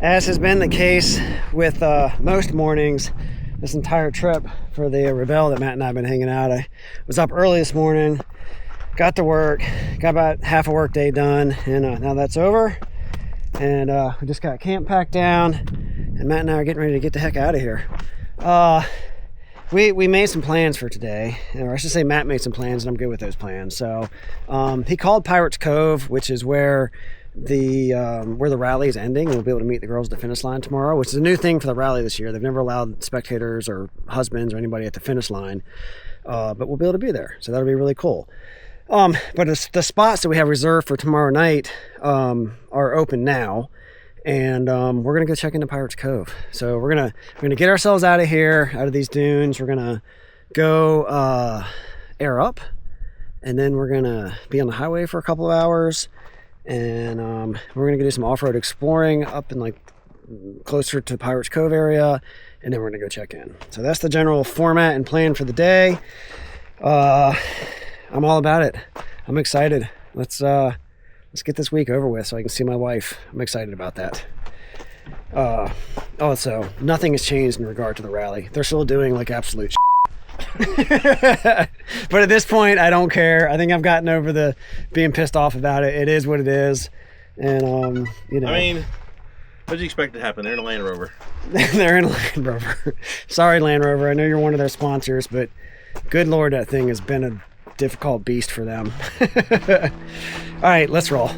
As has been the case with most mornings this entire trip for the Rebelle that Matt and I have been hanging out, I was up early this morning, got to work, got about half a work day done, and now that's over. And we just got camp packed down, and Matt and I are getting ready to get the heck out of here. We made some plans for today, or I should say Matt made some plans, and I'm good with those plans. So he called Pirates Cove, which is where the rally is ending, and we'll be able to meet the girls at the finish line tomorrow, which is a new thing for the rally this year. They've never allowed spectators or husbands or anybody at the finish line, but we'll be able to be there, so that'll be really cool. But the spots that we have reserved for tomorrow night are open now, and we're gonna go check into Pirates Cove. So we're gonna get ourselves out of here, out of these dunes. We're gonna go air up, and then we're gonna be on the highway for a couple of hours, and we're gonna go do some off-road exploring up in like closer to Pirates Cove area, and then we're gonna go check in. So that's the general format and plan for the day. I'm all about it. I'm excited. Let's get this week over with so I can see my wife. I'm excited about that. So nothing has changed in regard to the rally. They're still doing like absolute but at this point, I don't care. I think I've gotten over the being pissed off about it. It is what it is. And, you know. I mean, what did you expect to happen? They're in a Land Rover. They're in a Land Rover. Sorry, Land Rover. I know you're one of their sponsors, but good Lord, that thing has been a difficult beast for them. All right, let's roll.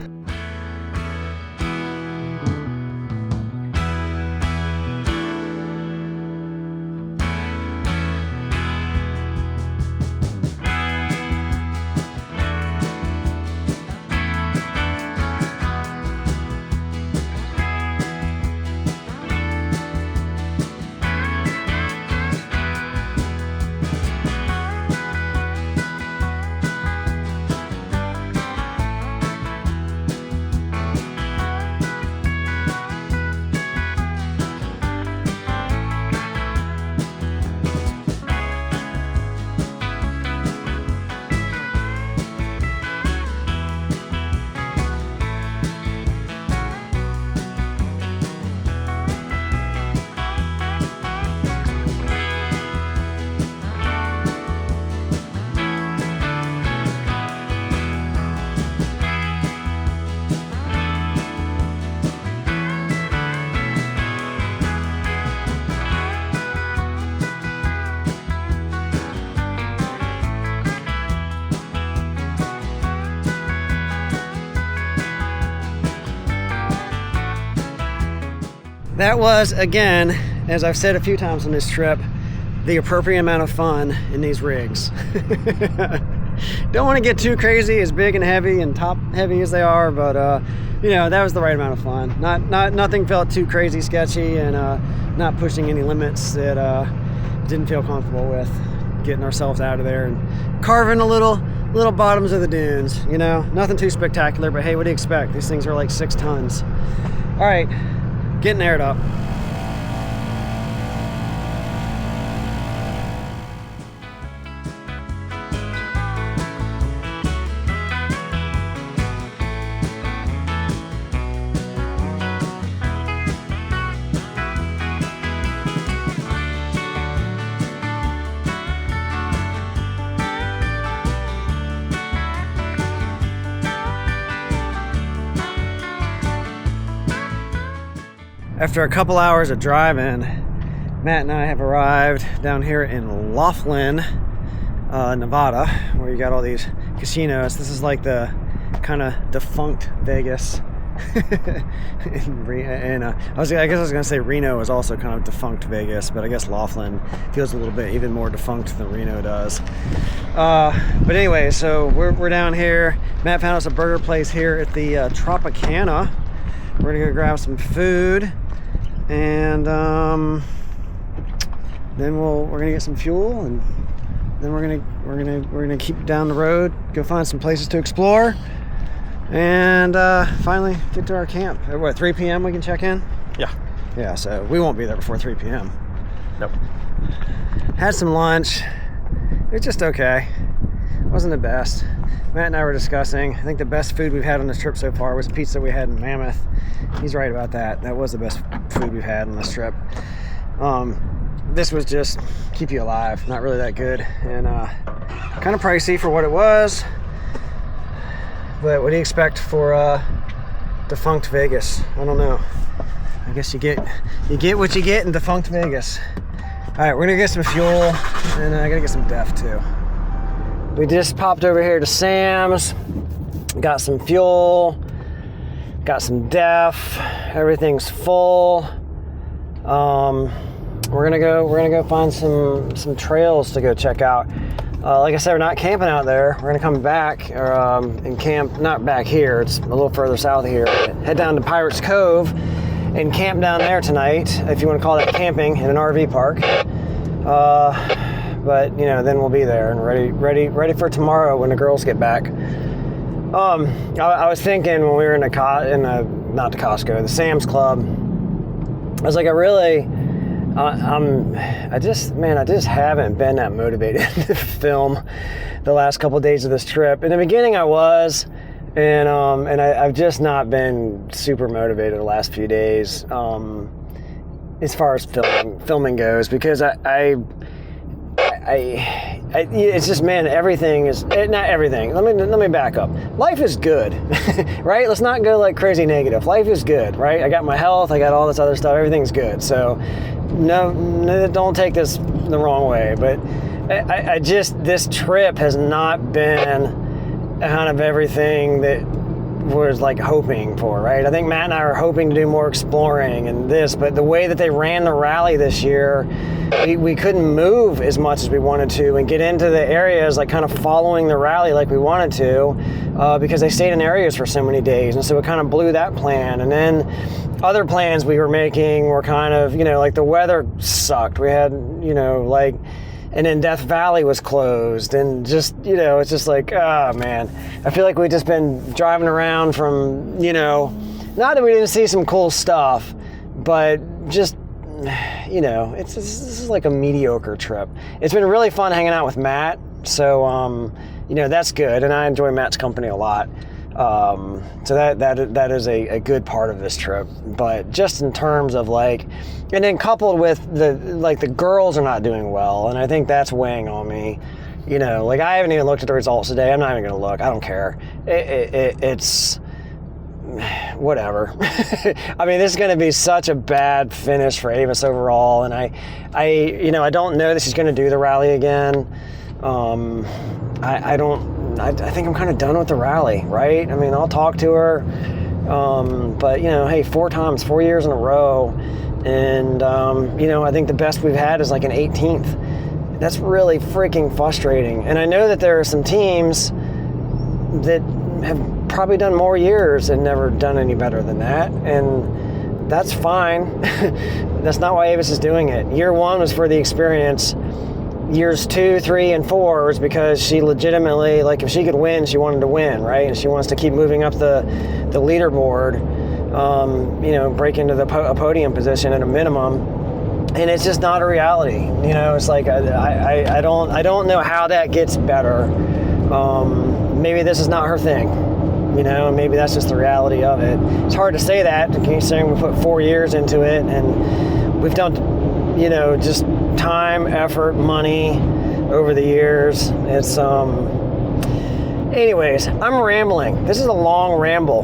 That was, again, as I've said a few times on this trip, the appropriate amount of fun in these rigs. Don't want to get too crazy, as big and heavy and top heavy as they are, but you know, that was the right amount of fun. Nothing felt too crazy sketchy, and not pushing any limits that didn't feel comfortable with. Getting ourselves out of there and carving a little bottoms of the dunes. You know, nothing too spectacular, but hey, what do you expect? These things are like 6 tons. All right. Getting aired up. After a couple hours of driving, Matt and I have arrived down here in Laughlin, Nevada, where you got all these casinos. This is like the kind of defunct Vegas. and I guess I was gonna say Reno is also kind of defunct Vegas, but I guess Laughlin feels a little bit even more defunct than Reno does. But anyway, so we're down here. Matt found us a burger place here at the Tropicana. We're gonna go grab some food, and then we're gonna get some fuel, and then we're gonna keep down the road, go find some places to explore, and finally get to our camp. At what, 3 p.m. we can check in? Yeah, so we won't be there before 3 p.m. Nope. Had some lunch. It's just okay. wasn't the best. Matt and I were discussing, I think the best food we've had on this trip so far was pizza we had in Mammoth. He's right about that. That was the best food we've had on this trip. This was just keep you alive, not really that good, and kind of pricey for what it was. But what do you expect for defunct Vegas? I don't know. I guess you get what you get in defunct Vegas. All right, we're gonna get some fuel, and I gotta get some DEF too. We just popped over here to Sam's, got some fuel, got some DEF. Everything's full. We're gonna go find some trails to go check out. Like I said, we're not camping out there. We're gonna come back and camp, not back here, it's a little further south of here. Head down to Pirates Cove and camp down there tonight, if you want to call that camping, in an RV park. But then we'll be there and ready for tomorrow when the girls get back. I was thinking when we were in not the Costco, the Sam's Club, I was like, I just haven't been that motivated to film the last couple of days of this trip. In the beginning I was, and I've just not been super motivated the last few days, as far as filming goes, because it's just, man, everything is, not everything. Let me back up. Life is good, right? Let's not go like crazy negative. Life is good, right? I got my health, I got all this other stuff. Everything's good. So no, don't take this the wrong way, but this trip has not been kind of everything that was like hoping for, right? I think Matt and I are hoping to do more exploring and this, but the way that they ran the rally this year, we couldn't move as much as we wanted to and get into the areas like kind of following the rally like we wanted to, because they stayed in areas for so many days, and so it kind of blew that plan. And then other plans we were making were kind of, like the weather sucked. We had, and then Death Valley was closed, and just, it's just like, oh man, I feel like we've just been driving around from, not that we didn't see some cool stuff, but just, this is like a mediocre trip. It's been really fun hanging out with Matt, so, that's good, and I enjoy Matt's company a lot. So that is a good part of this trip. But just in terms of and then coupled with the girls are not doing well, and I think that's weighing on me. I haven't even looked at the results today. I'm not even gonna look. I don't care. It's whatever. I mean, this is going to be such a bad finish for Avis overall, and I don't know that she's going to do the rally again. I think I'm kind of done with the rally, right? I mean, I'll talk to her, but hey, 4 years in a row, and I think the best we've had is like an 18th. That's really freaking frustrating. And I know that there are some teams that have probably done more years and never done any better than that, and that's fine. That's not why Avis is doing it. Year one was for the experience. Years 2, 3, and 4 was because she legitimately, if she could win, she wanted to win, right? And she wants to keep moving up the leaderboard, break into a podium position at a minimum. And it's just not a reality. It's like I don't know how that gets better. Maybe this is not her thing. Maybe that's just the reality of it. It's hard to say that, considering we put 4 years into it, and we've done, just time, effort, money over the years. It's anyways, I'm rambling. This is a long ramble.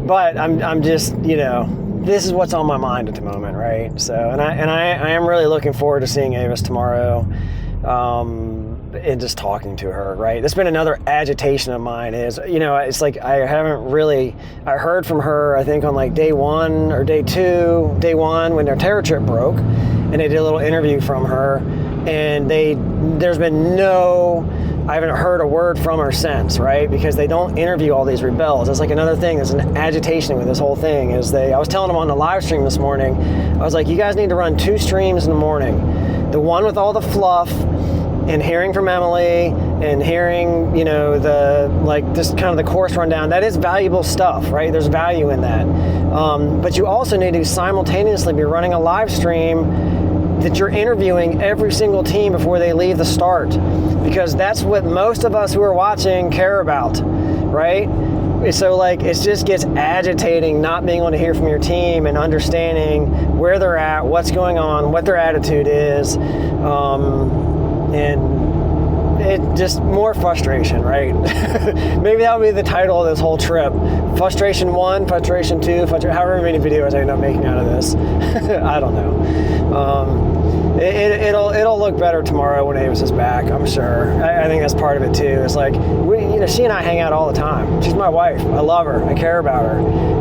But I'm just, this is what's on my mind at the moment, right? So, and I am really looking forward to seeing Avis tomorrow, and just talking to her, right? That's been another agitation of mine is, it's like I heard from her, I think on day 1 or day 2, day 1 when their terror trip broke, and they did a little interview from her, and there's been I haven't heard a word from her since, right? Because they don't interview all these rebels. That's another thing that's an agitation with this whole thing is I was telling them on the live stream this morning, I was like, you guys need to run 2 streams in the morning. The one with all the fluff and hearing from Emily and hearing, just kind of the course rundown. That is valuable stuff, right? There's value in that. But you also need to simultaneously be running a live stream that you're interviewing every single team before they leave the start, because that's what most of us who are watching care about, right? So like it just gets agitating not being able to hear from your team and understanding where they're at, what's going on, what their attitude is, and it just more frustration, right? Maybe that would be the title of this whole trip. Frustration 1, frustration 2, however many videos I end up making out of this. I don't know. It'll look better tomorrow when Avis is back, I'm sure. I think that's part of it too. It's like she and I hang out all the time. She's my wife. I love her. I care about her,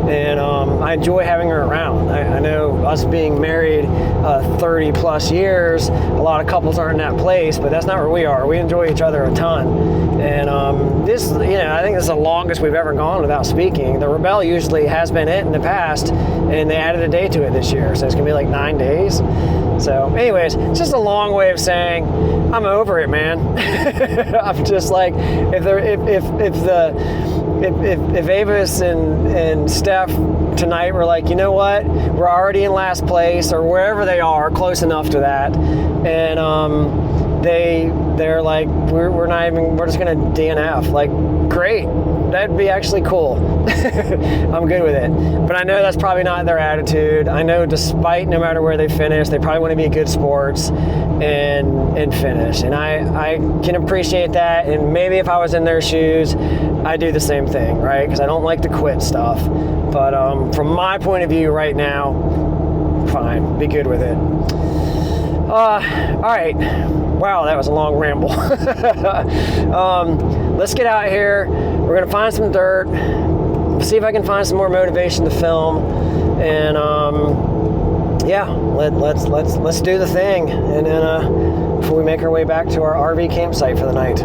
and I enjoy having her around. I know us being married 30 plus years, a lot of couples aren't in that place, but that's not where we are. We enjoy each other a ton, and this, I think this is the longest we've ever gone without speaking. The Rebelle usually has been it in the past, and they added a day to it this year, so it's gonna be like 9 days. So anyways, it's just a long way of saying I'm over it, man. I'm just like, if Avis and Steph tonight were like, you know what, we're already in last place, or wherever they are, close enough to that, and they're like, we're just gonna DNF. Like, great, that'd be actually cool. I'm good with it. But I know that's probably not their attitude. I know no matter where they finish, they probably want to be good sports and finish. And I can appreciate that. And maybe if I was in their shoes, I'd do the same thing, right? Because I don't like to quit stuff. But from my point of view right now, fine, be good with it. All right. Wow, that was a long ramble. Let's get out here. We're gonna find some dirt, see if I can find some more motivation to film, and yeah, let's do the thing, and then before we make our way back to our RV campsite for the night.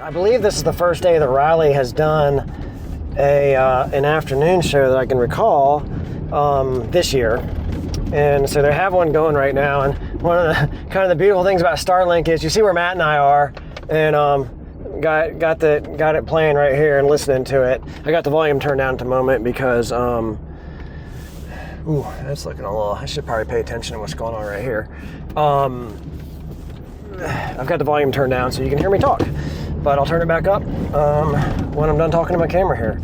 I believe this is the first day the rally has done an afternoon show that I can recall this year, and so they have one going right now. And one of the kind of the beautiful things about Starlink is you see where Matt and I are, and got it playing right here and listening to it. I got the volume turned down at the moment because ooh, that's looking a little. I should probably pay attention to what's going on right here. I've got the volume turned down so you can hear me talk, but I'll turn it back up when I'm done talking to my camera here.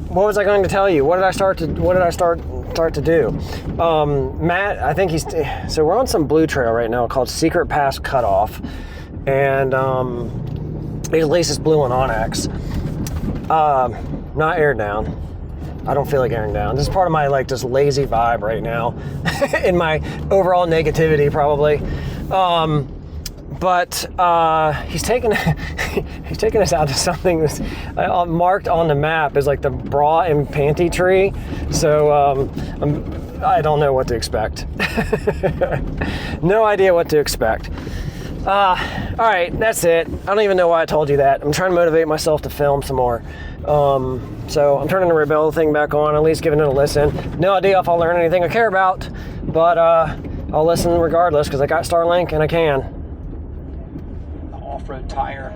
What was I going to tell you? What did I start to do? Matt, I think so we're on some blue trail right now called Secret Pass Cutoff, and at least it's blue on Onyx. Not aired down. I don't feel like airing down. This is part of my just lazy vibe right now in my overall negativity probably. But he's taking us out to something that's marked on the map as like the bra and panty tree. So I don't know what to expect. No idea what to expect. All right, that's it. I don't even know why I told you that. I'm trying to motivate myself to film some more. So I'm turning the Rebelle thing back on, at least giving it a listen. No idea if I'll learn anything I care about, but I'll listen regardless because I got Starlink and I can. Off-road tire.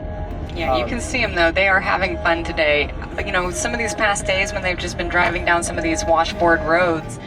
Yeah, you can see them though. They are having fun today. You know, some of these past days when they've just been driving down some of these washboard roads,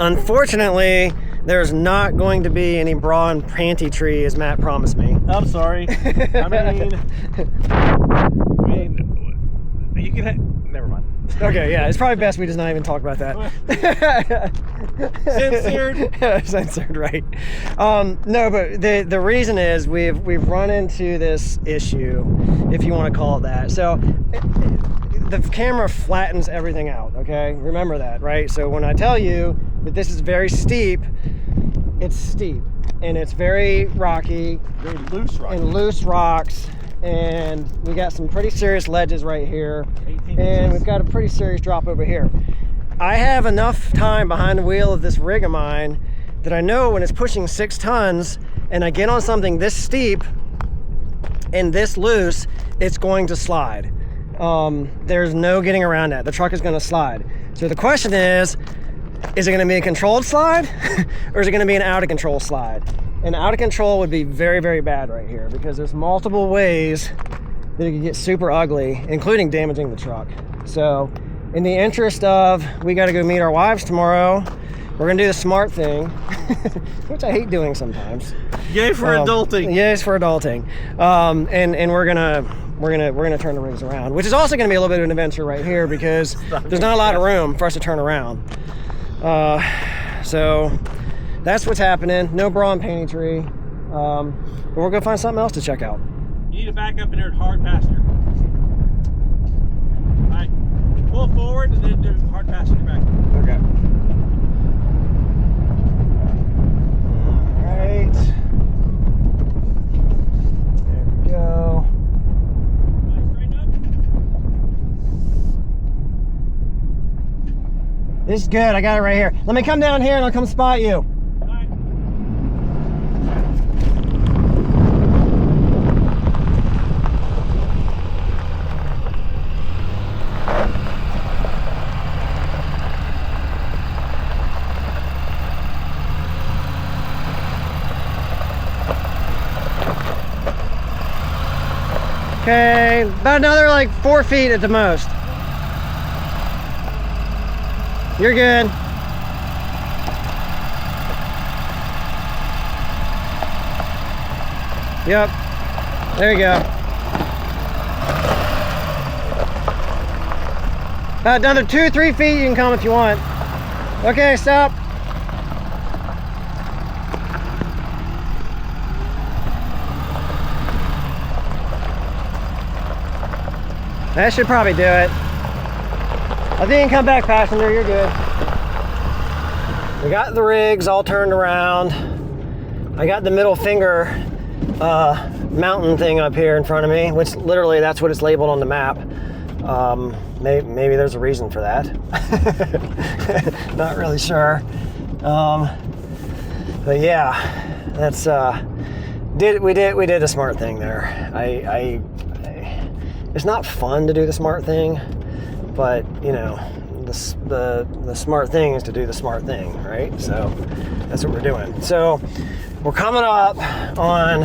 unfortunately, there's not going to be any bra and panty tree as Matt promised me. I'm sorry. I mean, you can. Never mind. Okay, yeah, it's probably best we just not even talk about that. Censored. Censored, right? No, but the reason is we've run into this issue, if you want to call it that. So the camera flattens everything out. Okay, remember that, right? So when I tell you that this is very steep, it's steep, and it's very rocky, Very loose rock. and loose rocks. And we got some pretty serious ledges right here, 18 and inches. we've got a pretty serious drop over here. I have enough time behind the wheel of this rig of mine that I know when it's pushing 6 tons and I get on something this steep and this loose, it's going to slide. There's no getting around that. The truck is going to slide. So the question is it going to be a controlled slide or is it going to be an out of control slide? And out of control would be very, very bad right here because there's multiple ways that it could get super ugly, including damaging the truck. So in the interest of, we got to go meet our wives tomorrow, we're gonna do the smart thing, which I hate doing sometimes. Yay for adulting. Yes, for adulting. And we're gonna turn the rigs around, which is also gonna be a little bit of an adventure right here because there's not a lot of room for us to turn around. So that's what's happening. No bra and panty tree. But we're gonna find something else to check out. You need to back up in there at hard passenger. Alright, pull forward and then do hard passenger back. Okay. Alright. There we go. Straighten up. This is good. I got it right here. Let me come down here and I'll come spot you. Alright. Okay, about another like 4 feet at the most. You're good. Yep. There you go. About another 2-3 feet you can come if you want. Okay, stop. That should probably do it. I think you can come back, passenger. You're good. We got the rigs all turned around. I got the middle finger mountain thing up here in front of me, which literally that's what it's labeled on the map. Maybe there's a reason for that. Not really sure. But yeah, that's we did a smart thing there. It's not fun to do the smart thing, but you know, the smart thing is to do the smart thing, right? So that's what we're doing. So we're coming up on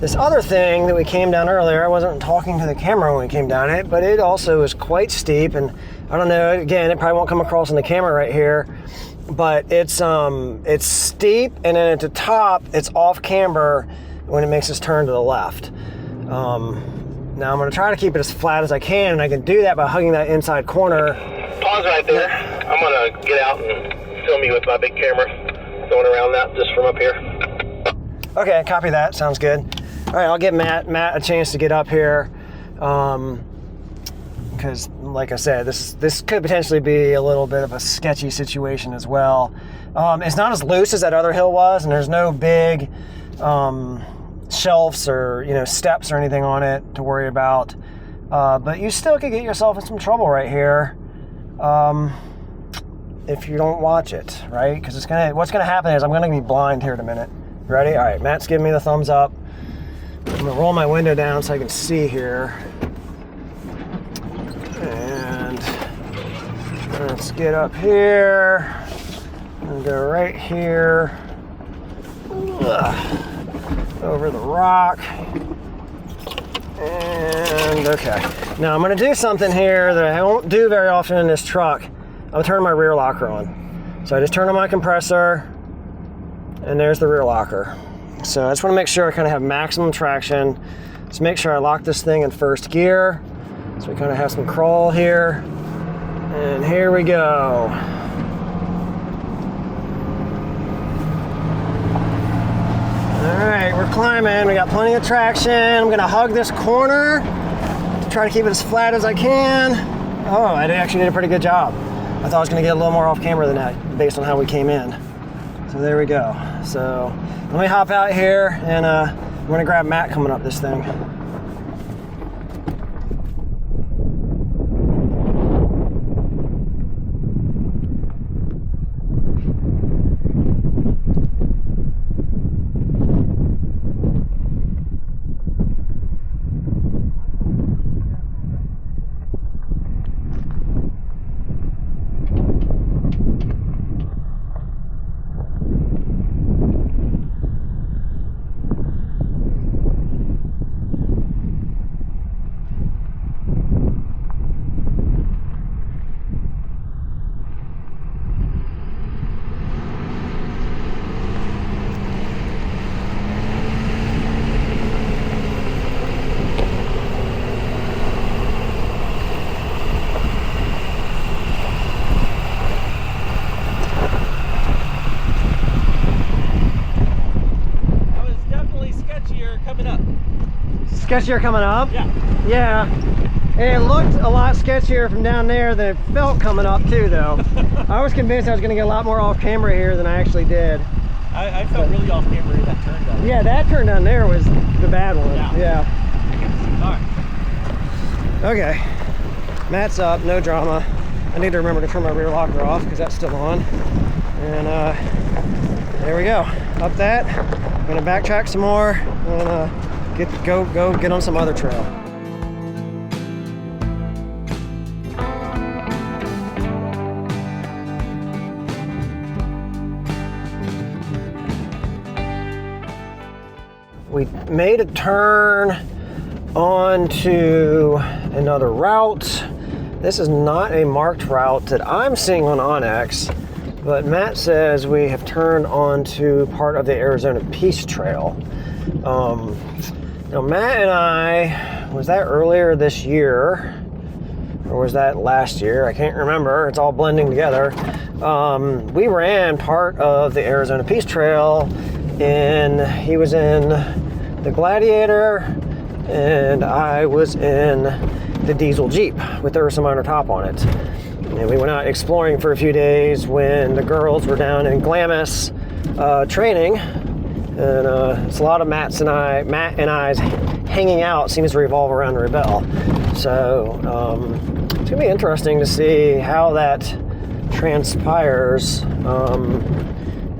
this other thing that we came down earlier. I wasn't talking to the camera when we came down it, but it also is quite steep, and I don't know, again, it probably won't come across on the camera right here, but it's steep, and then at the top it's off camber when it makes us turn to the left. Now I'm going to try to keep it as flat as I can, and I can do that by hugging that inside corner. Pause right there. I'm going to get out and film you with my big camera, going around that just from up here. Okay, copy that. Sounds good. All right, I'll give Matt a chance to get up here, because like I said, this could potentially be a little bit of a sketchy situation as well. It's not as loose as that other hill was, and there's no big shelves or steps or anything on it to worry about, but you still could get yourself in some trouble right here if you don't watch it, right? Because what's gonna happen is I'm gonna be blind here in a minute. Ready? All right, Matt's giving me the thumbs up. I'm gonna roll my window down so I can see here, and let's get up here and go right here. Over the rock, and okay. Now I'm gonna do something here that I don't do very often in this truck. I'm turning my rear locker on. So I just turn on my compressor, and there's the rear locker. So I just want to make sure I kind of have maximum traction. Just make sure I lock this thing in first gear. So we kind of have some crawl here. And here we go. All right, we're climbing. We got plenty of traction. I'm gonna hug this corner to try to keep it as flat as I can. Oh, I actually did a pretty good job. I thought I was gonna get a little more off camera than that based on how we came in. So there we go. So let me hop out here and I'm gonna grab Matt coming up this thing. Sketchier coming up? Yeah. Yeah. It looked a lot sketchier from down there than it felt coming up too, though. I was convinced I was going to get a lot more off camera here than I actually did. I felt really off camera that turn down. Yeah, that turn down there was the bad one. Yeah. All right. Okay. Matt's up, no drama. I need to remember to turn my rear locker off because that's still on. And there we go. Up that. I'm going to backtrack some more and go get on some other trail. We made a turn onto another route. This is not a marked route that I'm seeing on Onyx, but Matt says we have turned onto part of the Arizona Peace Trail. Now Matt and I, was that earlier this year or was that last year? I can't remember. It's all blending together. We ran part of the Arizona Peace Trail he was in the Gladiator and I was in the diesel Jeep with the Ursa Minor top on it. And we went out exploring for a few days when the girls were down in Glamis training. And it's a lot of Matt and I's hanging out seems to revolve around the Rebelle. So it's gonna be interesting to see how that transpires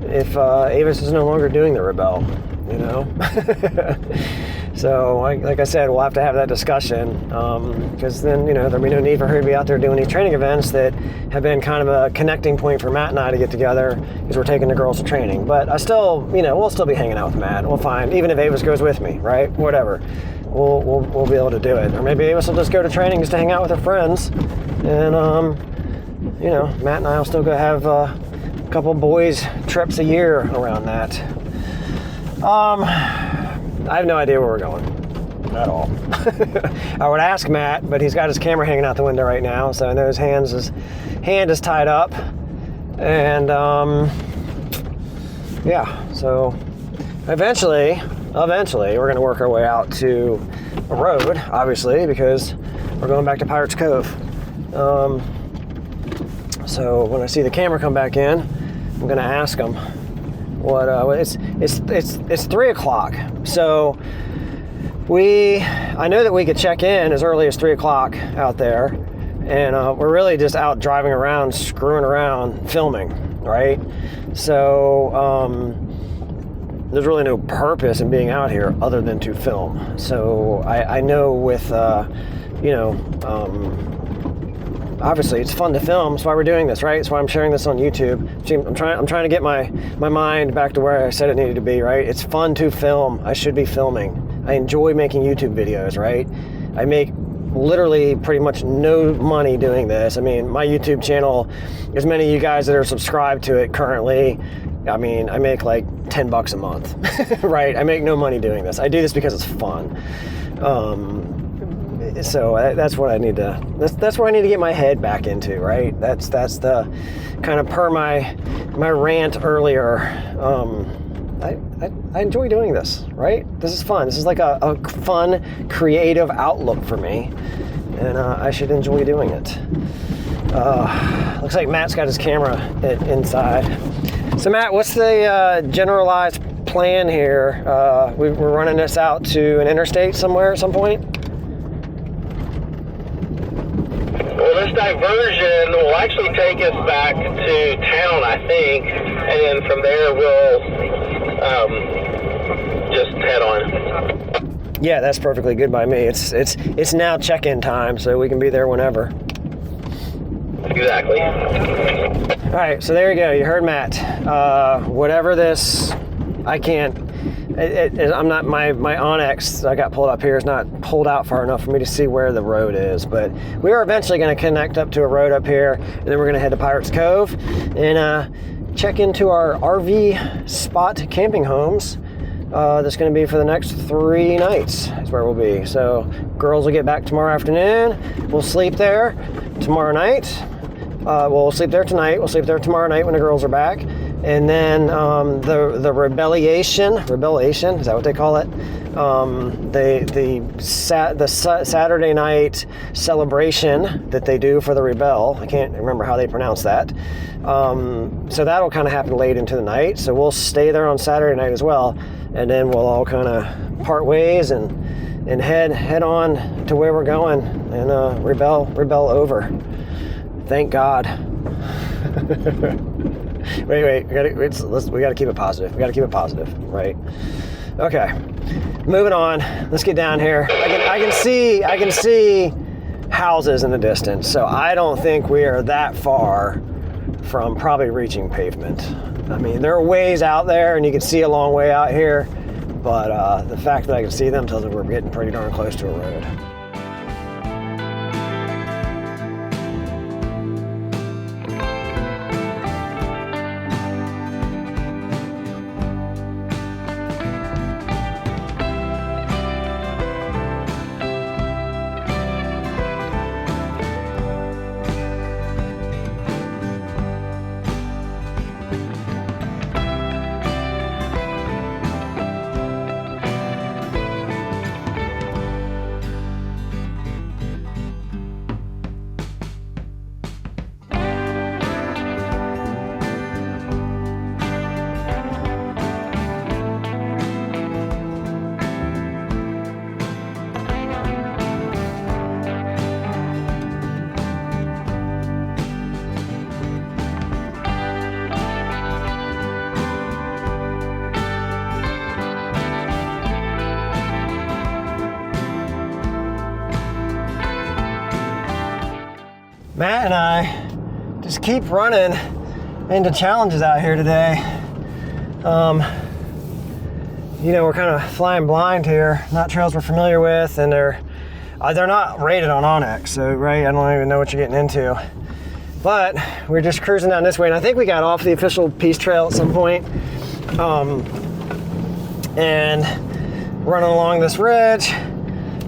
if Avis is no longer doing the Rebelle, you know. So like I said, we'll have to have that discussion because then, you know, there'll be no need for her to be out there doing these training events that have been kind of a connecting point for Matt and I to get together because we're taking the girls to training. But I still, you know, we'll still be hanging out with Matt. We'll find, even if Avis goes with me, right? Whatever. We'll be able to do it. Or maybe Avis will just go to training just to hang out with her friends. And, you know, Matt and I will still go have a couple boys trips a year around that. I have no idea where we're going at all. I would ask Matt, but he's got his camera hanging out the window right now, so I know his hand is tied up. And yeah, so eventually we're going to work our way out to a road, obviously, because we're going back to Pirates Cove. So when I see the camera come back in, I'm going to ask him what it's 3 o'clock. So I know that we could check in as early as 3 o'clock out there, and we're really just out driving around, screwing around, filming, right? So there's really no purpose in being out here other than to film. So I know with you know, obviously it's fun to film. That's why we're doing this, right? That's why I'm sharing this on YouTube. I'm trying to get my mind back to where I said it needed to be, right? It's fun to film. I should be filming. I enjoy making YouTube videos, right? I make literally pretty much no money doing this. I mean, my YouTube channel, as many of you guys that are subscribed to it currently, I mean, I make like $10 a month, right? I make no money doing this. I do this because it's fun. So that's what I need to. That's what I need to get my head back into, right? That's the kind of per my rant earlier. I enjoy doing this, right? This is fun. This is like a fun, creative outlook for me, and I should enjoy doing it. Looks like Matt's got his camera inside. So Matt, what's the generalized plan here? We're running this out to an interstate somewhere at some point? Well, this diversion will actually take us back to town, I think, and then from there we'll just head on. Yeah, that's perfectly good by me. It's now check-in time, so we can be there whenever. Exactly. All right, so there you go. You heard Matt. Whatever this, I can't. I'm not my Onyx. I got pulled up here is not pulled out far enough for me to see where the road is. But we are eventually going to connect up to a road up here, and then we're going to head to Pirates Cove and check into our RV spot camping homes. That's going to be for the next 3 nights. Is where we'll be. So girls will get back tomorrow afternoon. We'll sleep there tomorrow night. We'll sleep there tonight. We'll sleep there tomorrow night when the girls are back. And then the Rebelliation, is that what they call it? The Saturday night celebration that they do for the Rebelle. I can't remember how they pronounce that. So that'll kind of happen late into the night. So we'll stay there on Saturday night as well. And then we'll all kind of part ways and head on to where we're going and rebel over. Thank God. wait, we gotta keep it positive. We gotta keep it positive, right? Okay, moving on. Let's get down here. I can see houses in the distance, so I don't think we are that far from probably reaching pavement. I mean, there are ways out there, and you can see a long way out here, but the fact that I can see them tells me we're getting pretty darn close to a road. Matt and I just keep running into challenges out here today. We're kind of flying blind here, not trails we're familiar with, and they're not rated on Onyx, so right, I don't even know what you're getting into. But we're just cruising down this way, and I think we got off the official Peace Trail at some point, and running along this ridge,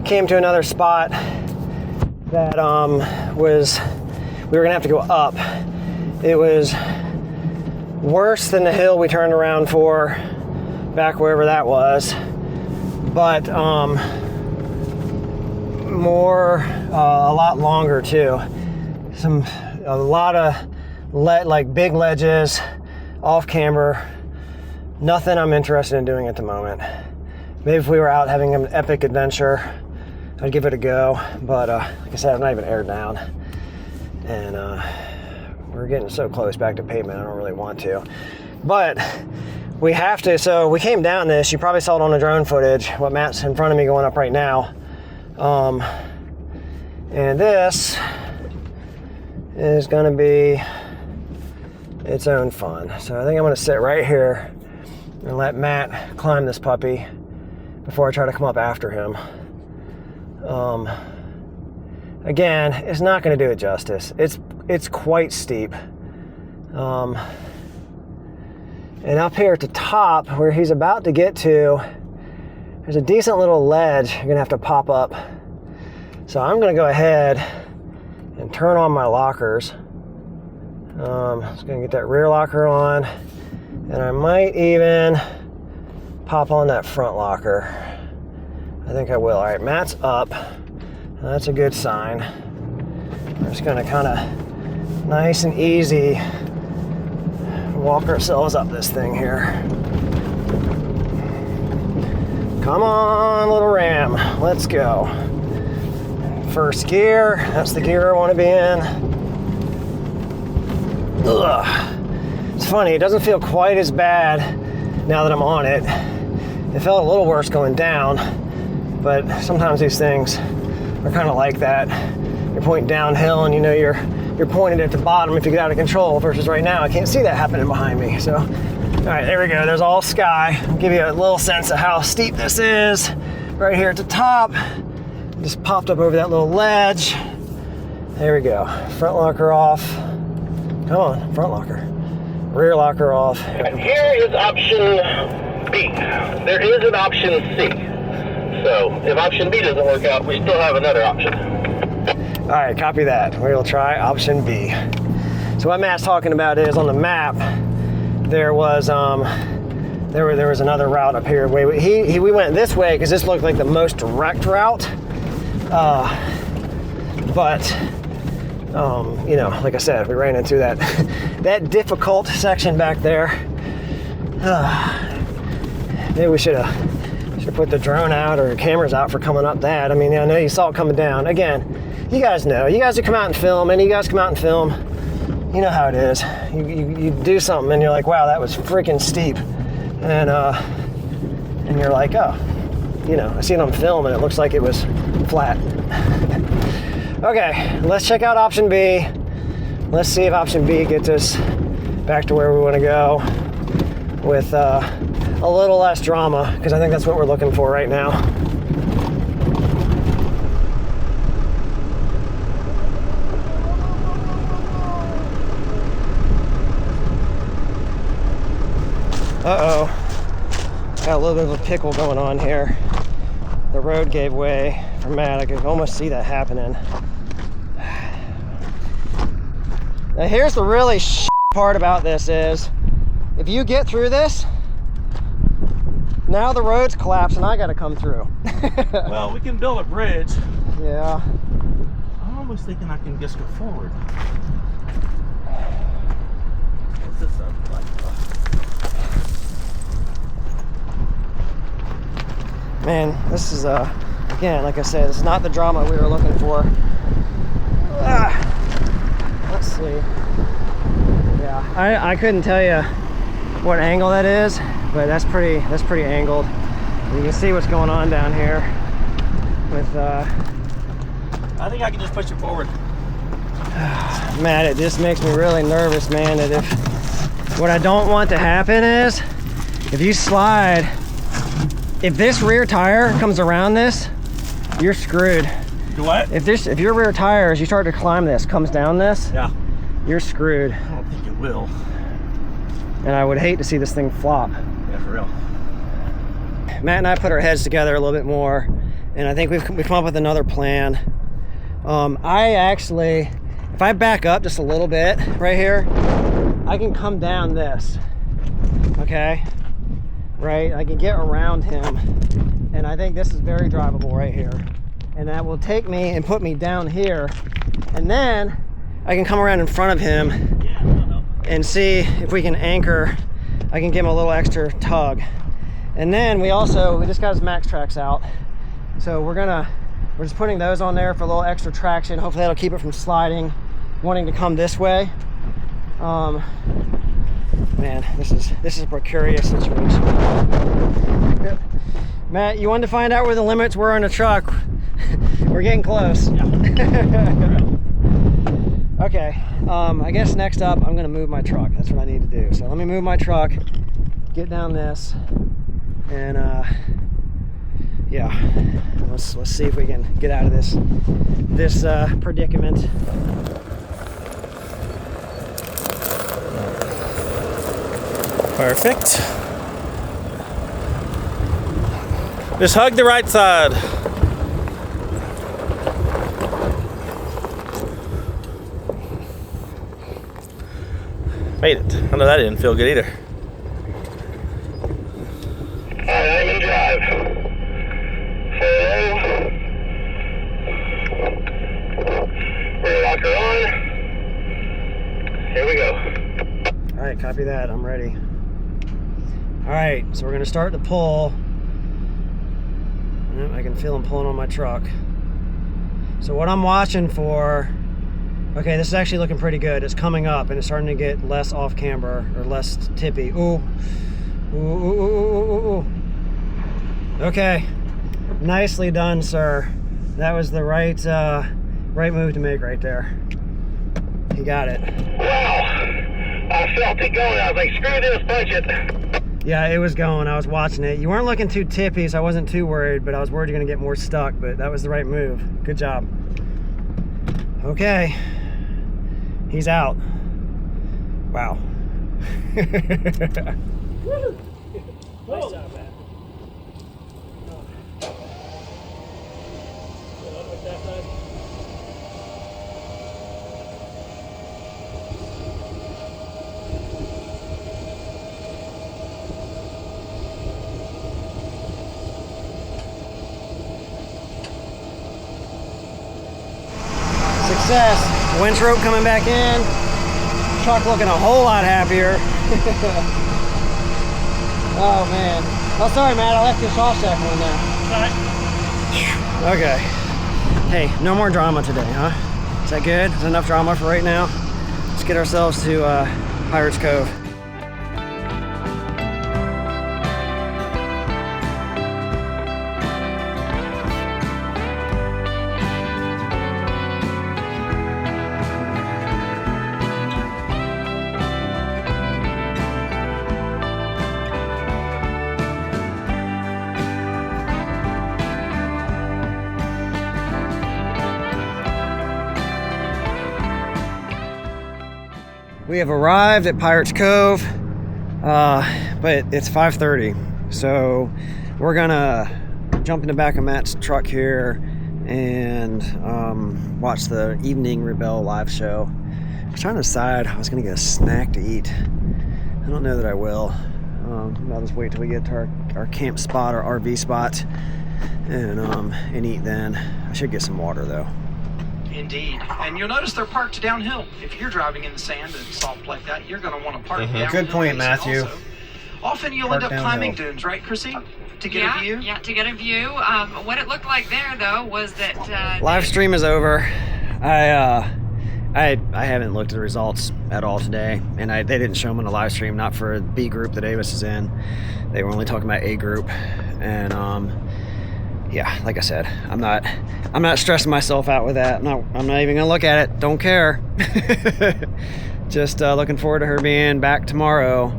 came to another spot that we were gonna have to go up. It was worse than the hill we turned around for back wherever that was, but a lot longer too. A lot of big ledges, off camber. Nothing I'm interested in doing at the moment. Maybe if we were out having an epic adventure, I'd give it a go, but like I said, I'm not even aired down. And we're getting so close back to pavement, I don't really want to. But we have to, so we came down this, you probably saw it on the drone footage, what Matt's in front of me going up right now. And this is gonna be its own fun. So I think I'm gonna sit right here and let Matt climb this puppy before I try to come up after him. Again, it's not going to do it justice. It's quite steep. And up here at the top, where he's about to get to, there's a decent little ledge you're gonna have to pop up. So I'm gonna go ahead and turn on my lockers. Just gonna get that rear locker on, and I might even pop on that front locker. I think I will. All right, Matt's up. That's a good sign. We're just gonna kind of nice and easy walk ourselves up this thing here. Come on, little ram, let's go. First gear, that's the gear I want to be in. Ugh. It's funny, it doesn't feel quite as bad now that I'm on it. It felt a little worse going down, but sometimes these things are kind of like that. You're pointing downhill and you know you're pointed at the bottom if you get out of control, versus right now I can't see that happening behind me. So, all right, there we go. There's all sky. I'll give you a little sense of how steep this is. Right here at the top, just popped up over that little ledge. There we go. Front locker off. Come on, front locker. Rear locker off. And here is option B. There is an option C. So if option B doesn't work out, we still have another option. All right, copy that. We'll try option B. So what Matt's talking about is on the map, there was there was another route up here. We went this way because this looked like the most direct route. But you know, like I said, we ran into that that difficult section back there. Maybe we should have put the drone out or cameras out for coming up that. I mean, I know you saw it coming down. Again, you guys know. You guys who come out and film, and you guys come out and film, you know how it is. You do something and you're like, wow, that was freaking steep. And you're like, oh, you know, I see it on film and it looks like it was flat. Okay, let's check out option B. Let's see if option B gets us back to where we want to go with a little less drama, because I think that's what we're looking for right now. Uh-oh. Got a little bit of a pickle going on here. The road gave way for Matt. I could almost see that happening. Now here's the really part about this is, if you get through this, now the road's collapsed and I gotta come through. Well, we can build a bridge. Yeah. I'm almost thinking I can just go forward. What's this up like? Man, this is again, like I said, it's not the drama we were looking for. Let's see. Yeah, I couldn't tell you what angle that is, but that's pretty angled. You can see what's going on down here with I think I can just push it forward. Matt, it just makes me really nervous, man, that if what I don't want to happen is if you slide, if this rear tire comes around this, you're screwed. Do what? If your rear tire, as you start to climb this, comes down this, yeah, you're screwed. I don't think it will. And I would hate to see this thing flop. Yeah, for real. Matt and I put our heads together a little bit more, and I think we've come up with another plan. I actually, if I back up just a little bit right here, I can come down this, okay? Right, I can get around him, and I think this is very drivable right here. And that will take me and put me down here, and then I can come around in front of him and see if we can anchor. I can give him a little extra tug. And then we just got his max tracks out, so we're just putting those on there for a little extra traction. Hopefully that'll keep it from sliding, wanting to come this way. Man, this is a precarious situation. Matt, you wanted to find out where the limits were on the truck. We're getting close. Yeah. Okay, I guess next up I'm gonna move my truck. That's what I need to do. So let me move my truck, get down this, and yeah, let's see if we can get out of this predicament. Perfect. Just hug the right side. Made it. I know that didn't feel good either. Alright, I'm in drive. Full. Rear locker on. Here we go. All right, copy that. I'm ready. All right, so we're gonna start the pull. Yep, I can feel him pulling on my truck. So what I'm watching for, okay, this is actually looking pretty good. It's coming up and it's starting to get less off camber or less tippy. Ooh, ooh, ooh, ooh, ooh, ooh. Okay, nicely done, sir. That was the right move to make right there. You got it. Wow! I felt it going. I was like, screw this, punch it. Yeah, it was going. I was watching it. You weren't looking too tippy, so I wasn't too worried, but I was worried you're going to get more stuck, but that was the right move. Good job. Okay. He's out. Wow. Nice job, man. Success. Winch rope coming back in. Truck looking a whole lot happier. Oh man. Oh sorry, Matt. I left your soft sack one there. Okay. Hey, no more drama today, huh? Is that good? Is that enough drama for right now? Let's get ourselves to Pirates Cove. We have arrived at Pirates Cove, but it's 5:30, so we're gonna jump in the back of Matt's truck here and watch the evening Rebelle live show. I was trying to decide I was gonna get a snack to eat. I don't know that I will. I'll just wait till we get to our camp spot, our RV spot, and eat then. I should get some water though. Indeed. And you'll notice they're parked downhill. If you're driving in the sand and soft like that, you're going to want to park downhill. Good point, Matthew. Also. Often you'll end up climbing dunes, right, Chrissy? To get a view? Yeah, to get a view. What it looked like there, though, was that... live stream is over. I haven't looked at the results at all today, and they didn't show them on the live stream, not for B group that Avis is in. They were only talking about A group, and yeah, like I said, I'm not stressing myself out with that. I'm not even gonna look at it. Don't care. Just looking forward to her being back tomorrow.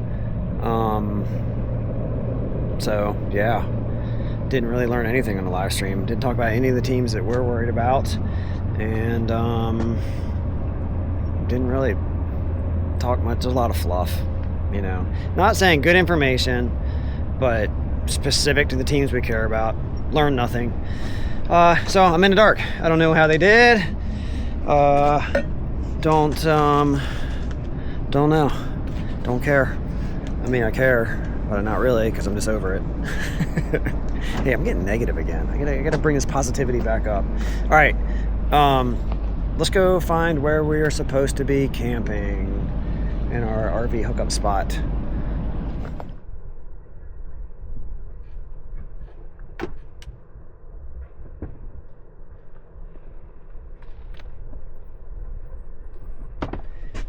So yeah, didn't really learn anything on the live stream. Didn't talk about any of the teams that we're worried about, and didn't really talk much. There's a lot of fluff, you know. Not saying good information, but specific to the teams we care about. Learned nothing. So I'm in the dark. I don't know how they did. Don't know. Don't care. I mean, I care, but not really, because I'm just over it. Hey, I'm getting negative again. I gotta bring this positivity back up. All right. Let's go find where we are supposed to be camping in our RV hookup spot.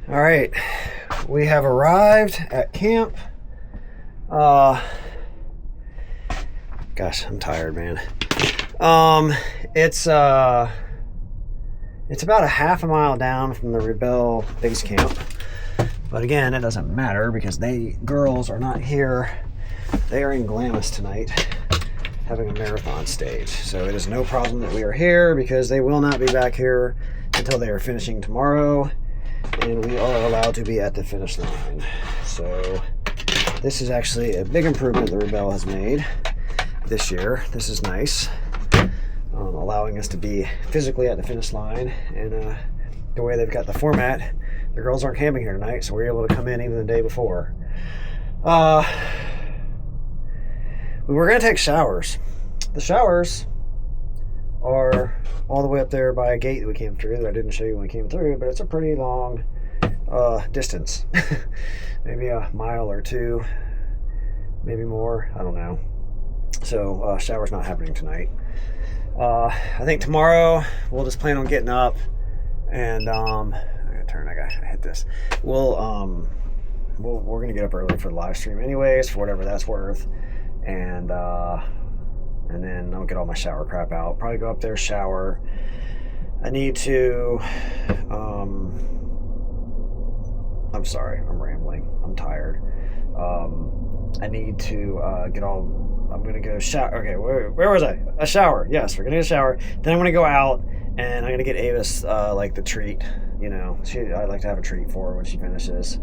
All right, we have arrived at camp. Gosh, I'm tired, man. It's about a half a mile down from the Rebelle base camp. But again, it doesn't matter because girls are not here. They are in Glamis tonight, having a marathon stage. So it is no problem that we are here because they will not be back here until they are finishing tomorrow. And we are allowed to be at the finish line. So This is actually a big improvement the Rebelle has made this year. This is nice, allowing us to be physically at the finish line. And the way they've got the format, the girls aren't camping here tonight, so we're able to come in even the day before. We were going to take showers. The showers are all the way up there by a gate that we came through that I didn't show you when we came through, but it's a pretty long distance. Maybe a mile or two, maybe more, I don't know. So shower's not happening tonight. I think tomorrow we'll just plan on getting up and I gotta hit this. We're gonna get up early for the live stream anyways, for whatever that's worth. And then I'll get all my shower crap out. Probably go up there, shower. I need to I'm sorry, I'm rambling. I'm tired. I need to I'm gonna go shower. Okay, where was I? A shower. Yes, we're gonna get a shower. Then I'm gonna go out and I'm gonna get Avis like the treat. You know, I'd like to have a treat for her when she finishes.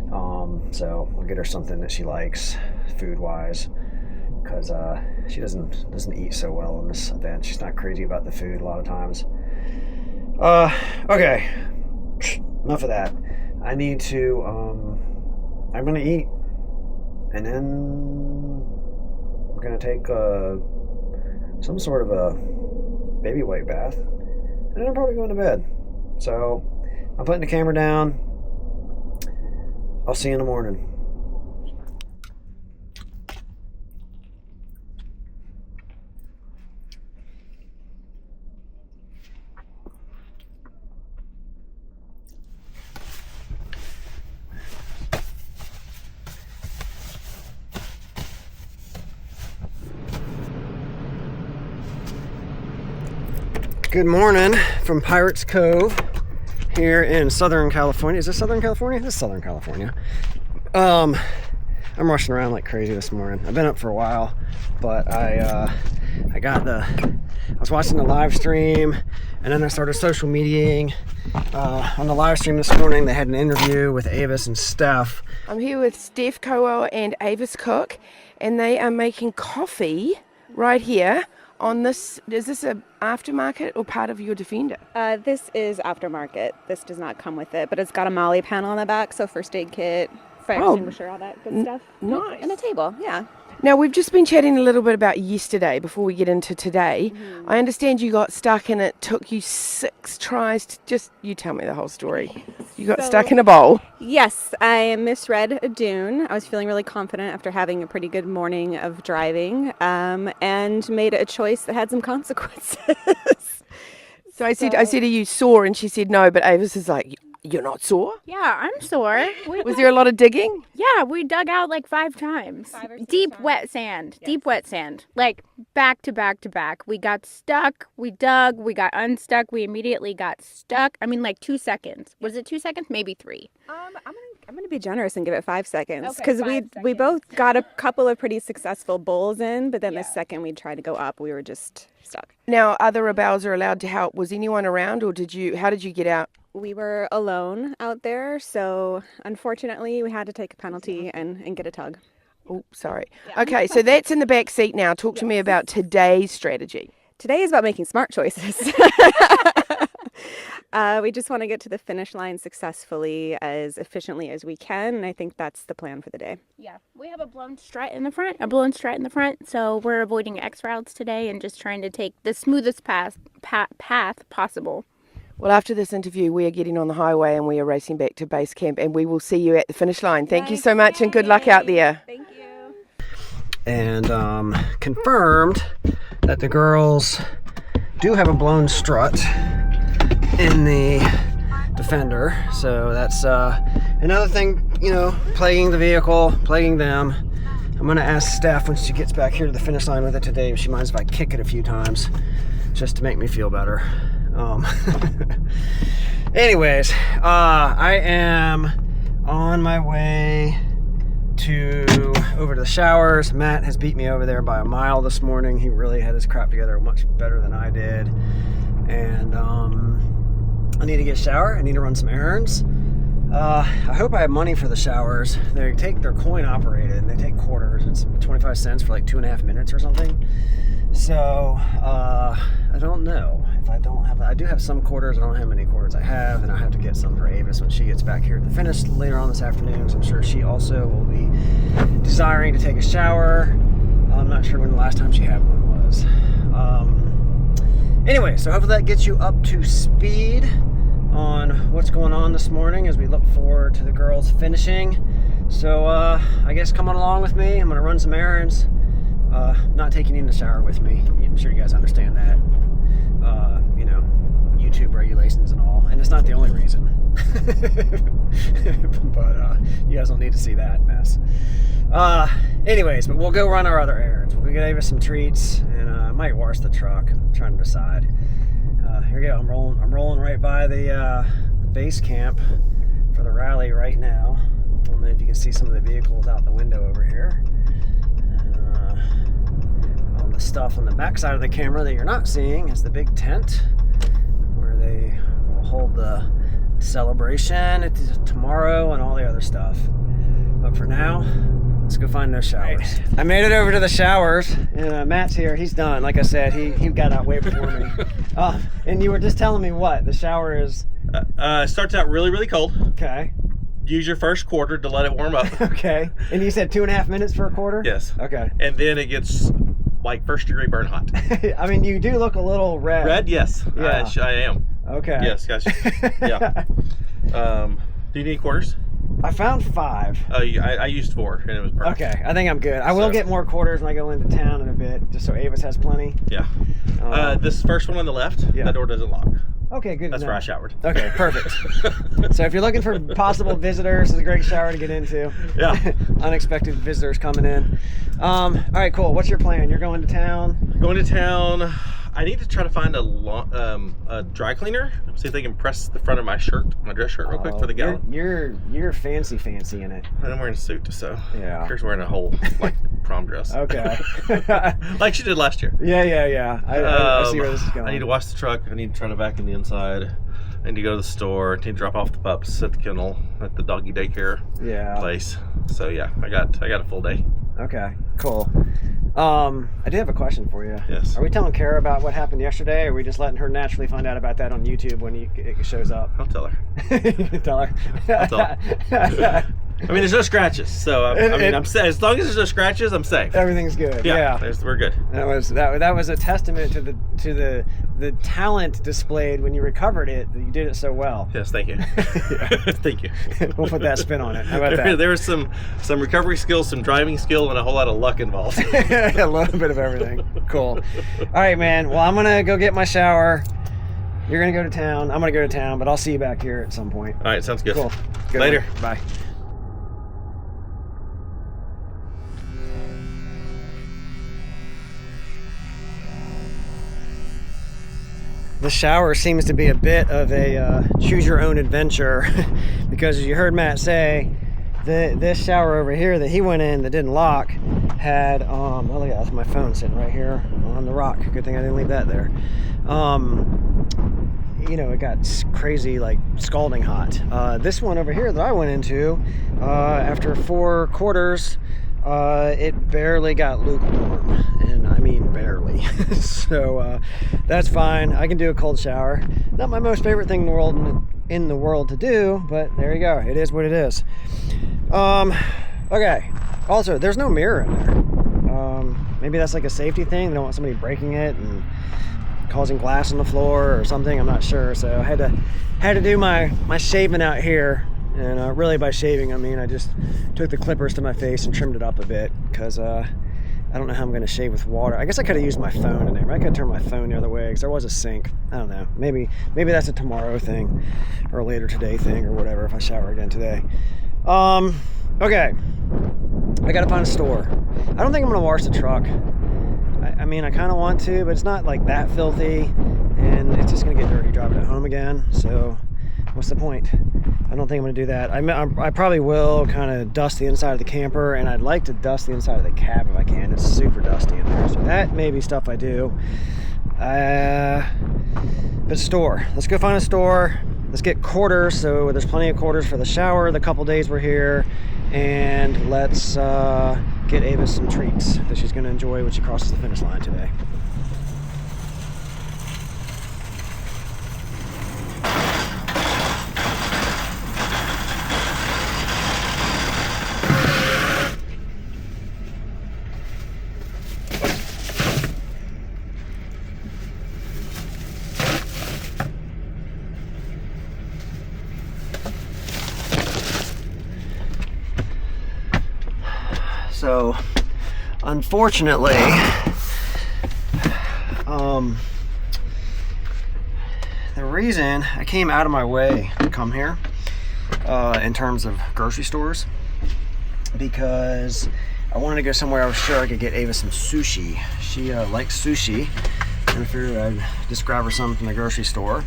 So I'll get her something that she likes, food-wise, because she doesn't eat so well in this event. She's not crazy about the food a lot of times. Okay, enough of that. I need to. I'm gonna eat, and then I'm gonna take some sort of a baby white bath, and then I'm probably going to bed. So I'm putting the camera down. I'll see you in the morning. Good morning from Pirates Cove here in Southern California. Is this Southern California? This is Southern California. I'm rushing around like crazy this morning. I've been up for a while, but I was watching the live stream, and then I started social mediating. On the live stream this morning, they had an interview with Avis and Steph. I'm here with Steph Coe and Avis Cook, and they are making coffee right here on this. Is this an aftermarket or part of your Defender? This is aftermarket. This does not come with it, but it's got a Molly panel on the back, so first aid kit, fire extinguisher, all that good stuff. Nice. And a table, yeah. Now, we've just been chatting a little bit about yesterday before we get into today. Mm-hmm. I understand you got stuck and it took you 6 tries to you tell me the whole story. You got stuck in a bowl. Yes, I misread a dune. I was feeling really confident after having a pretty good morning of driving, and made a choice that had some consequences. So I said, are you sore? And she said no, but Avis is like, you're not sore? Yeah, I'm sore. Was there a lot of digging? Yeah, we dug out like 5 times. 5 or 6 deep times. wet sand. Yes. Deep wet sand. Like back to back to back. We got stuck. We dug. We got unstuck. We immediately got stuck. I mean, like 2 seconds. Was it 2 seconds? Maybe 3. I'm gonna be generous and give it 5 seconds, Okay, because 5 we both seconds. got a couple of pretty successful bowls in, but then the second we tried to go up, we were just stuck. Now, other Rebelles are allowed to help. Was anyone around, or how did you get out? We were alone out there, so unfortunately we had to take a penalty and get a tug. Oh, sorry. Okay, so that's in the back seat now. Talk to me about today's strategy. Today is about making smart choices. We just want to get to the finish line successfully, as efficiently as we can, and I think that's the plan for the day. Yeah, we have a blown strut in the front, so we're avoiding X routes today and just trying to take the smoothest path possible. Well, after this interview, we are getting on the highway and we are racing back to base camp, and we will see you at the finish line. Thank you so much, and good luck out there. Thank you. And confirmed that the girls do have a blown strut in the Defender. So that's another thing, plaguing the vehicle, plaguing them. I'm going to ask Steph when she gets back here to the finish line with it today if she minds if I kick it a few times, just to make me feel better. Anyways, I am on my way over to the showers. Matt has beat me over there by a mile this morning. He really had his crap together much better than I did. And I need to get a shower. I need to run some errands. I hope I have money for the showers. They're coin operated and they take quarters. It's 25 cents for like 2.5 minutes or something. So I don't know if I don't have. I do have some quarters. I don't know how many quarters I have, and I have to get some for Avis when she gets back here at the finish later on this afternoon. So I'm sure she also will be desiring to take a shower. I'm not sure when the last time she had one was. Anyway, so hopefully that gets you up to speed on what's going on this morning as we look forward to the girls finishing. So I guess come on along with me. I'm gonna run some errands. Not taking you in the shower with me. I'm sure you guys understand that. You know, YouTube regulations and all. And it's not the only reason. But you guys don't need to see that mess. Anyways, but we'll go run our other errands. We'll get Ava some treats, and I might wash the truck. I'm trying to decide. Here we go. I'm rolling right by the base camp for the rally right now. I don't know if you can see some of the vehicles out the window over here. All the stuff on the back side of the camera that you're not seeing is the big tent where they will hold the celebration tomorrow and all the other stuff. But for now, let's go find those showers. Right. I made it over to the showers, and Matt's here. He's done. Like I said, he got out way before me. And you were just telling me what the shower is. Starts out really, really cold. Okay. Use your first quarter to let it warm up. Okay. And you said 2.5 minutes for a quarter? Yes. Okay. And then it gets like 1st degree burn hot. I mean, you do look a little red. Red? Yes. Yeah. I am. Okay. Yes, guys. Yeah. Do you need quarters? I found 5. I used 4 and it was perfect. Okay, I think I'm good. I will get more quarters when I go into town in a bit, just so Avis has plenty. Yeah. This first one on the left, that door doesn't lock. Okay, good. That's where I showered. Okay, perfect. So if you're looking for possible visitors, it's a great shower to get into. Yeah. Unexpected visitors coming in. All right, cool. What's your plan? You're going to town? Going to town. I need to try to find a dry cleaner. See if they can press the front of my dress shirt real quick for the gallon. You're fancy in it. And I'm wearing a suit, so yeah. Kirsty's wearing a whole like prom dress. Okay. Like she did last year. Yeah. I see where this is going. I need to wash the truck. I need to try to vacuum the inside. I need to go to the store. I need to drop off the pups at the kennel at the doggy daycare place. So yeah, I got a full day. Okay, cool. I do have a question for you. Yes. Are we telling Kara about what happened yesterday, or are we just letting her naturally find out about that on YouTube when it shows up? I'll tell her. You can tell her. I'll tell her. I mean, there's no scratches, so I'm safe. As long as there's no scratches, I'm safe. Everything's good. Yeah. We're good. That was a testament to the talent displayed when you recovered it. That you did it so well. Yes, thank you. Thank you. We'll put that spin on it. How about that? There was some recovery skills, some driving skill, and a whole lot of luck involved. A little bit of everything. Cool. All right, man. Well, I'm gonna go get my shower. You're gonna go to town. I'm gonna go to town, but I'll see you back here at some point. All right, sounds good. Cool. Good Later. One. Bye. The shower seems to be a bit of a choose your own adventure because as you heard Matt say, this shower over here that he went in that didn't lock had, oh look at that, that's my phone sitting right here on the rock. Good thing I didn't leave that there. You know, it got crazy, like scalding hot. This one over here that I went into, after 4 quarters, it barely got lukewarm, and I mean barely. So that's fine. I can do a cold shower. Not my most favorite thing in the world to do, but there you go. It is what it is. Okay. Also, there's no mirror in there. Maybe that's like a safety thing. They don't want somebody breaking it and causing glass on the floor or something. I'm not sure. So I had to do my shaving out here. And really by shaving, I mean I just took the clippers to my face and trimmed it up a bit because I don't know how I'm going to shave with water. I guess I could have used my phone in there. I could have turned my phone the other way because there was a sink. I don't know. Maybe that's a tomorrow thing or a later today thing or whatever if I shower again today. Okay. I got to find a store. I don't think I'm going to wash the truck. I mean, I kind of want to, but it's not like that filthy and it's just going to get dirty driving it home again. So what's the point? I don't think I'm going to do that. I probably will kind of dust the inside of the camper, and I'd like to dust the inside of the cab if I can. It's super dusty in there, so that may be stuff I do. But store. Let's go find a store. let's get quarters, so there's plenty of quarters for the shower the couple days we're here, and let's get Ava some treats that she's going to enjoy when she crosses the finish line today. So, unfortunately, the reason I came out of my way to come here in terms of grocery stores, because I wanted to go somewhere I was sure I could get Ava some sushi. She likes sushi, and I figured I'd just grab her some from the grocery store.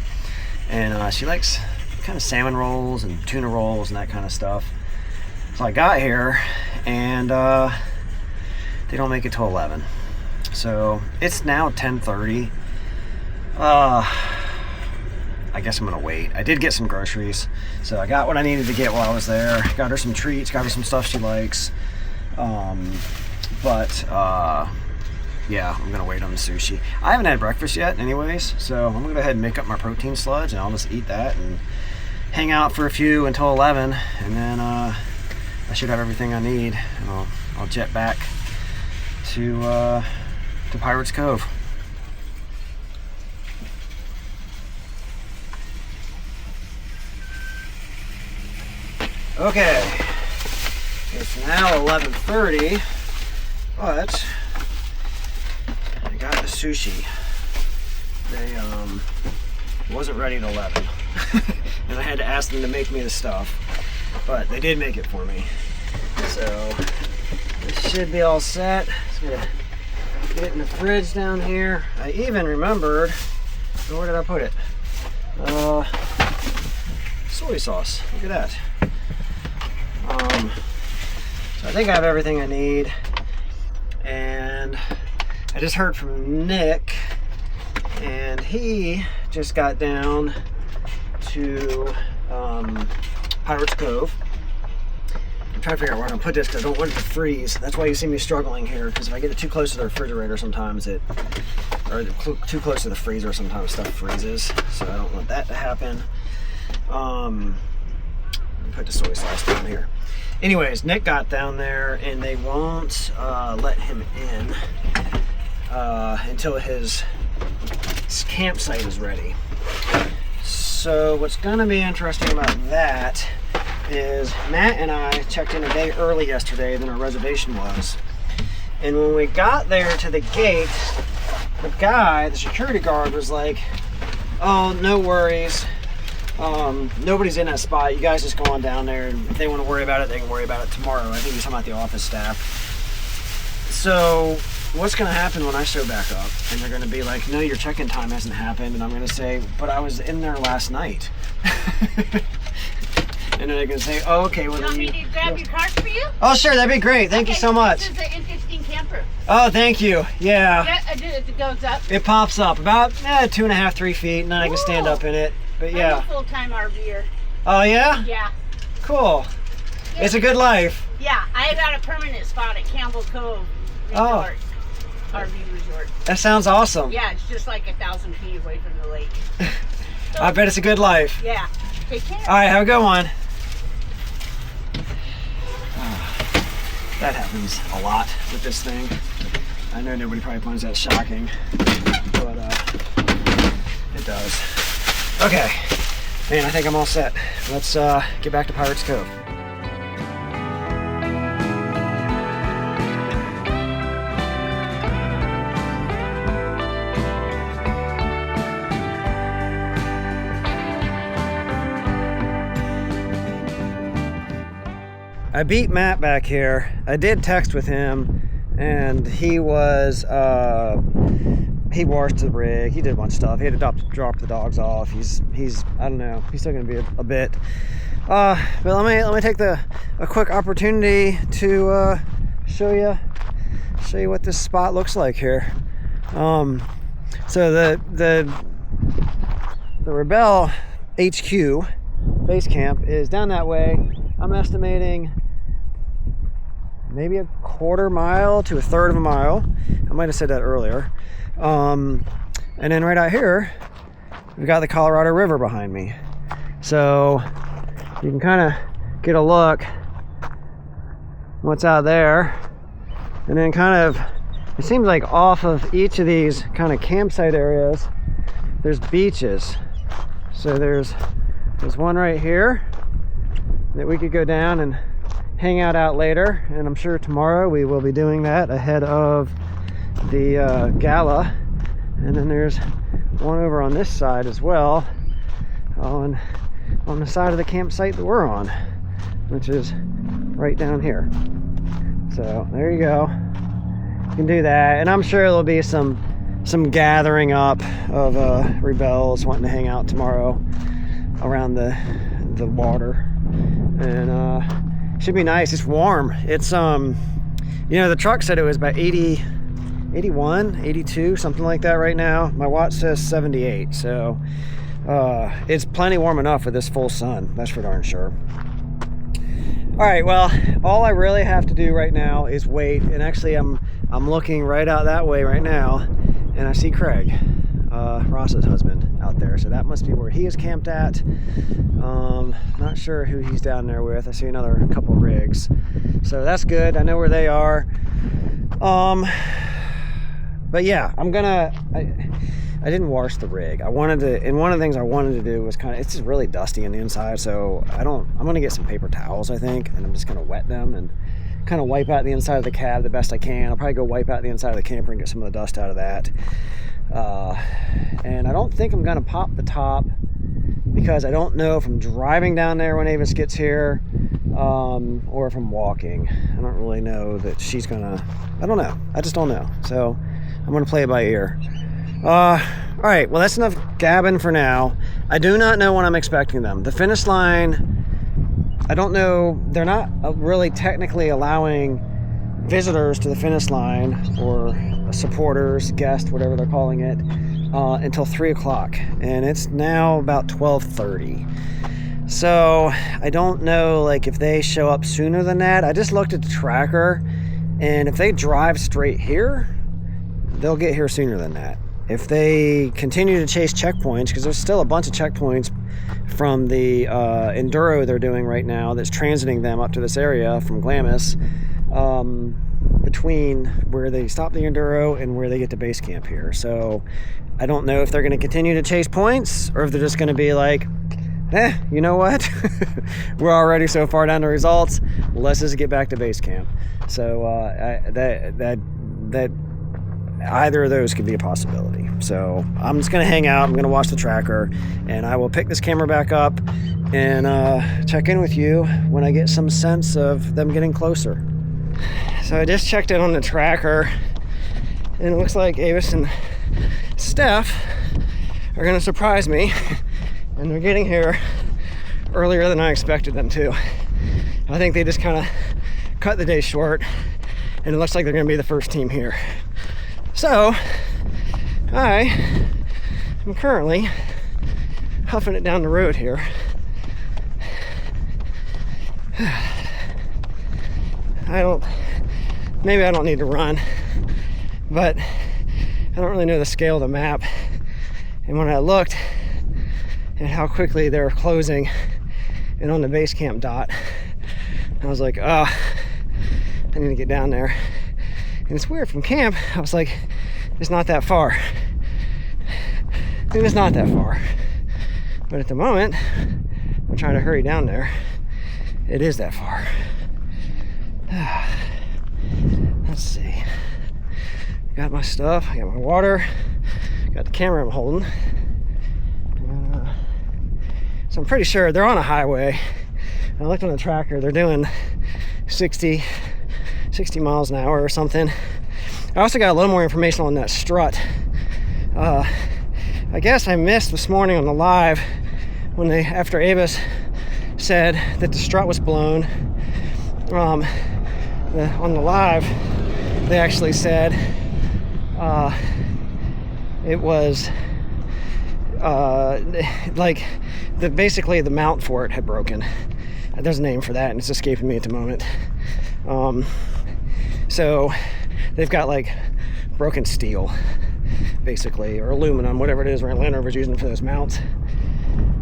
And she likes kind of salmon rolls and tuna rolls and that kind of stuff. So I got here, and they don't make it till 11. So it's now 10:30. I guess I'm gonna wait. I did get some groceries, so I got what I needed to get while I was there. Got her some treats, got her some stuff she likes. Yeah, I'm gonna wait on the sushi. I haven't had breakfast yet anyways, so I'm gonna go ahead and make up my protein sludge, and I'll just eat that and hang out for a few until 11, and then I should have everything I need, and I'll jet back to Pirates Cove. Okay, it's now 11:30, but I got the sushi. They wasn't ready at 11, and I had to ask them to make me the stuff, but they did make it for me. So this should be all set. Just gonna get it in the fridge down here. I even remembered, where did I put it? Soy sauce. Look at that. So I think I have everything I need, and I just heard from Nick, and he just got down to Pirates Cove. I'm trying to figure out where I'm gonna put this because I don't want it to freeze. That's why you see me struggling here, because if I get it too close to the refrigerator, sometimes or too close to the freezer, sometimes stuff freezes. So I don't want that to happen. Put the soy sauce down here. Anyways, Nick got down there, and they won't let him in until his campsite is ready. So what's going to be interesting about that is Matt and I checked in a day early yesterday than our reservation was. And when we got there to the gate, the security guard was like, "Oh, no worries. Nobody's in that spot. You guys just go on down there, and if they want to worry about it, they can worry about it tomorrow." I think he's talking about the office staff. So what's going to happen when I show back up? And they're going to be like, "No, your check-in time hasn't happened." And I'm going to say, "But I was in there last night." And then they're going to say, "Oh, okay. Well, you want me to grab your card for you?" Oh, sure. That'd be great. Thank you so much. This is an interesting camper. Oh, thank you. Yeah. It goes up. It pops up about 2.5, 3 feet, and then I can stand up in it. But yeah. I'm a full-time RVer. Oh, yeah? Yeah. Cool. Yeah. It's a good life. Yeah, I got a permanent spot at Campbell Cove Resort. RV resort. That sounds awesome. Yeah, it's just like 1,000 feet away from the lake. So, I bet it's a good life. Yeah. Take care. All right, have a good one. That happens a lot with this thing. I know nobody probably finds that shocking, but it does. Okay, man, I think I'm all set. Let's get back to Pirates Cove. I beat Matt back here. I did text with him, and he was, he washed the rig. He did a bunch of stuff. He had to drop the dogs off. He's I don't know. He's still gonna be a bit. But let me take a quick opportunity to show you what this spot looks like here. So the Rebelle HQ, base camp, is down that way. I'm estimating maybe a quarter mile to a third of a mile. I might have said that earlier. And then right out here, we've got the Colorado River behind me. So you can kind of get a look what's out there. And then kind of, it seems like off of each of these kind of campsite areas, there's beaches. So there's one right here that we could go down and hang out later, and I'm sure tomorrow we will be doing that ahead of the gala. And then there's one over on this side as well, on the side of the campsite that we're on, which is right down here. So there you go. You can do that, and I'm sure there'll be some gathering up of rebels wanting to hang out tomorrow around the water, and should be nice. It's warm. It's the truck said it was about 80, 81, 82, something like that right now. My watch says 78, so it's plenty warm enough with this full sun, that's for darn sure. All right, well, all I really have to do right now is wait, and actually I'm looking right out that way right now, and I see Craig, Ross's husband, out there. So that must be where he is camped at. Not sure who he's down there with. I see another couple rigs, so that's good. I know where they are. But yeah, I didn't wash the rig. I wanted to, and one of the things I wanted to do was it's just really dusty on the inside, so I'm gonna get some paper towels, I think, and I'm just gonna wet them and kind of wipe out the inside of the cab the best I can. I'll probably go wipe out the inside of the camper and get some of the dust out of that. And I don't think I'm gonna pop the top, because I don't know if I'm driving down there when Avis gets here, or if I'm walking. I don't really know that she's gonna, I don't know. I just don't know. So I'm gonna play it by ear. All right, well, that's enough gabbing for now. I do not know when I'm expecting them. The finish line, I don't know. They're not really technically allowing visitors to the finish line, or supporters, guests, whatever they're calling it, until 3 o'clock. And it's now about 12:30. So I don't know, if they show up sooner than that. I just looked at the tracker, and if they drive straight here, they'll get here sooner than that. If they continue to chase checkpoints, because there's still a bunch of checkpoints from the enduro they're doing right now that's transiting them up to this area from Glamis, between where they stop the enduro and where they get to base camp here. So I don't know if they're going to continue to chase points, or if they're just going to be like, you know what? We're already so far down the results. Let's just get back to base camp. So that either of those could be a possibility. So I'm just going to hang out. I'm going to watch the tracker, and I will pick this camera back up and check in with you when I get some sense of them getting closer. So I just checked in on the tracker, and it looks like Avis and Steph are going to surprise me, and they're getting here earlier than I expected them to. I think they just kind of cut the day short, and it looks like they're going to be the first team here. So I am currently huffing it down the road here. Maybe I don't need to run, but I don't really know the scale of the map. And when I looked at how quickly they're closing and on the base camp dot, I was like, I need to get down there. And it's weird, from camp, I was like, it's not that far. It's not that far. But at the moment, I'm trying to hurry down there. It is that far. Let's see. Got my stuff, I got my water, got the camera I'm holding. So I'm pretty sure they're on a highway. I looked on the tracker, they're doing 60 miles an hour or something. I also got a little more information on that strut. I guess I missed this morning on the live when after Avis said that the strut was blown. On the live, they actually said it was like basically the mount for it had broken. There's a name for that, and it's escaping me at the moment. So they've got like broken steel, basically, or aluminum, whatever it is Land Rover's using for those mounts.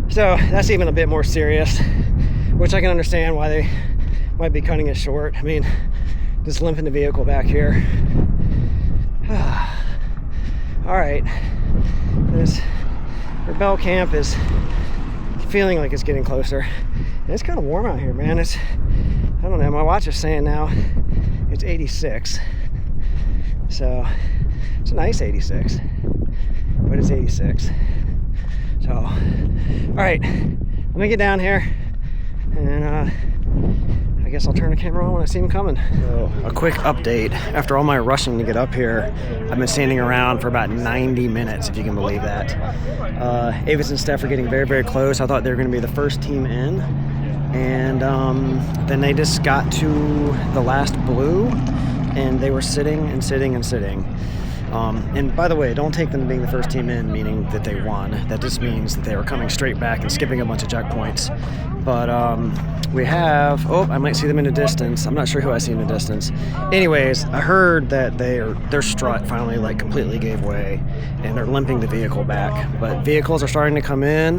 So that's even a bit more serious, which I can understand why they might be cutting it short. I mean, just limping the vehicle back here. All right, this Rebelle camp is feeling like it's getting closer. And it's kind of warm out here, man. I don't know, my watch is saying now it's 86. So it's a nice 86, but it's 86. So, all right, let me get down here, and I guess I'll turn the camera on when I see him coming. So, a quick update. After all my rushing to get up here, I've been standing around for about 90 minutes, if you can believe that. Avis and Steph are getting very, very close. I thought they were going to be the first team in, and then they just got to the last blue, and they were sitting and sitting and sitting. And by the way, don't take them being the first team in meaning that they won. That just means that they were coming straight back and skipping a bunch of checkpoints. But we have, I might see them in the distance. I'm not sure who I see in the distance. Anyways, I heard that their strut finally like completely gave way, and they're limping the vehicle back. But vehicles are starting to come in.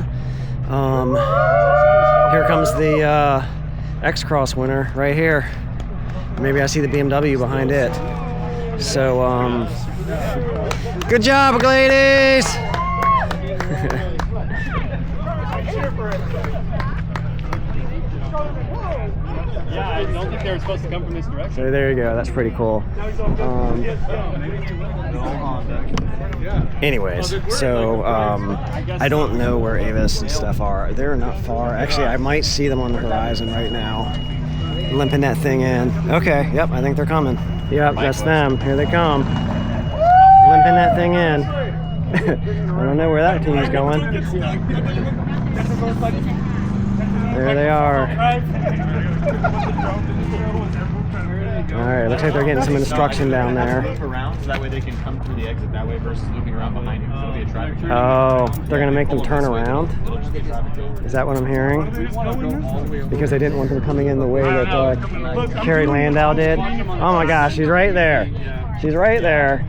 Here comes the X-Cross winner right here. Maybe I see the BMW behind it. So, good job, ladies! Yeah, I don't think they were supposed to come from this direction. So there you go, that's pretty cool. Anyways, so I don't know where Avis and stuff are. They're not far. Actually, I might see them on the horizon right now, limping that thing in. Okay, yep, I think they're coming. Yep, that's them. Here they come. Limping that thing in. I don't know where that team's going. There they are. Alright, looks like they're getting some instruction down there. So that way they can come through the exit that way versus looping around behind you. It'll be a traffic jam. Oh, they're going to make them turn around? Is that what I'm hearing? Because they didn't want them coming in the way that Carrie Landau did? Oh my gosh, she's right there. She's right there.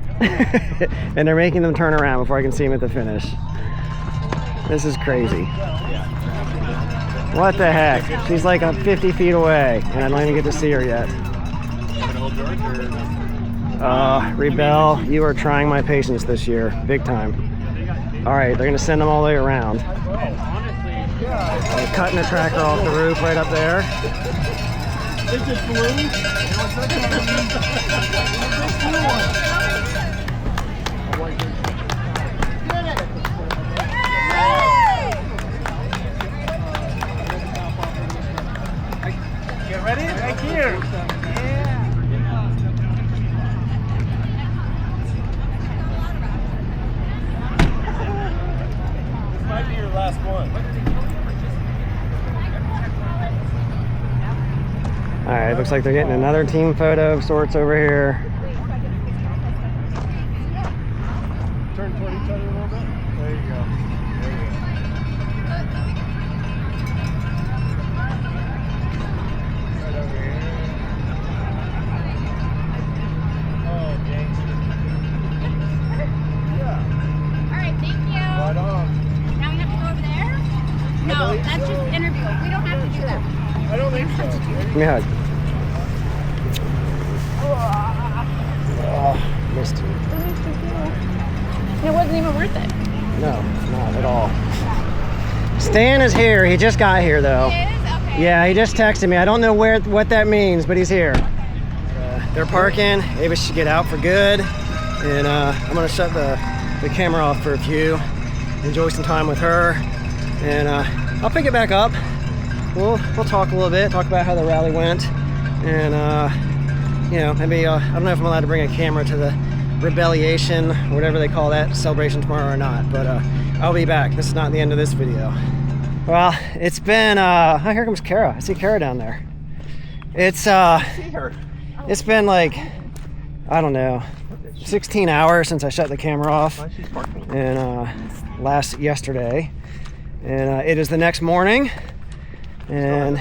And they're making them turn around before I can see them at the finish. This is crazy. What the heck? She's like 50 feet away, and I don't even get to see her yet. Rebelle, you are trying my patience this year, big time. All right, they're gonna send them all the way around. They're cutting the tracker off the roof right up there. Get ready? Right here. Might be your last one. All right, looks like they're getting another team photo of sorts over here. Turn toward each other a little bit. There you go. Right over here. Oh, gangster. Yeah. All right, thank you. Right on. Now we have to go over there? No, that's just interview. We don't have to do that. I don't think so. Give me a hug. Oh, missed you. It wasn't even worth it. No, not at all. Stan is here. He just got here, though. He is? Okay. Yeah, he just texted me. I don't know what that means, but he's here. They're parking. Avis should get out for good. And I'm going to shut the camera off for a few. Enjoy some time with her. And I'll pick it back up. We'll talk a little bit, talk about how the rally went. And, you know, maybe, I don't know if I'm allowed to bring a camera to the Rebelliation, whatever they call that, celebration tomorrow or not. But I'll be back. This is not the end of this video. Well, it's been, oh, here comes Kara. I see Kara down there. It's been like, I don't know, 16 hours since I shut the camera off. And yesterday, and it is the next morning, and